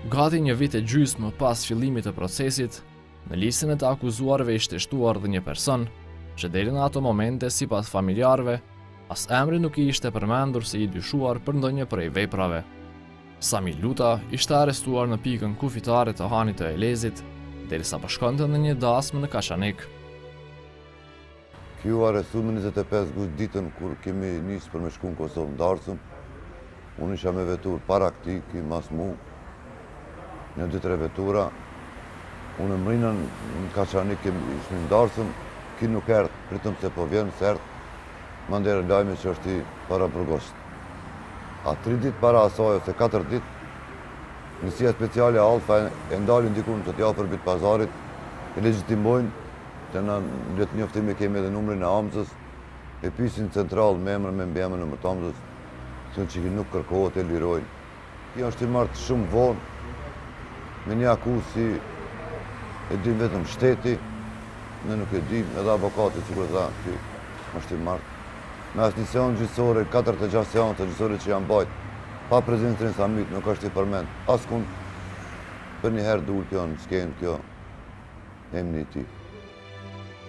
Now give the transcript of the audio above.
Gati një vit e gjysmë pas fillimit të procesit, në listën e të akuzuarve ishte shtuar dhe një person, që deri në ato momente sipas familjarëve, as emri nuk I ishte përmendur se I dyshuar për ndonjë prej veprave. Sami Luta ishte arrestuar në pikën kufitare të Hanit të Elezit, derisa po shkonte në një dasmë në Kashanik. Kjo arrestu me 25 gusht ditën kur kemi nisë për me shku në Kosovë ndarësëm. Unë isha me vetur para këti, ki mas mu, një 2-3 vetura. Unë mrinën në Kashanik ishme ndarësëm, ki nuk erdhë, pritëm se po vjenë, se erdhë, më ndere lajme që është I para përgosht. A 3 ditë para asaj, ose 4 ditë, Njësia speciale Alfa e ndalin dikun që t'ja për bitë pazarit, e legjitimojnë, që në letë njoftime kemi edhe numrin e Amzës, e pysin central me emrën me mbjemën e mëtë Amzës, që nuk kërkohet e lirojnë. Kjo është I martë shumë vonë, me një akusë si e dim vetëm shteti, ne nuk e dim, edhe avokati që kërë tha, kjo është I martë. Me asë një seanë gjysore, 4-6 seanë të gjysore që janë bajtë, pa prezencën e Samit nuk është I përmend. Askund për një herë dul kjo në skenë kjo emni I tij.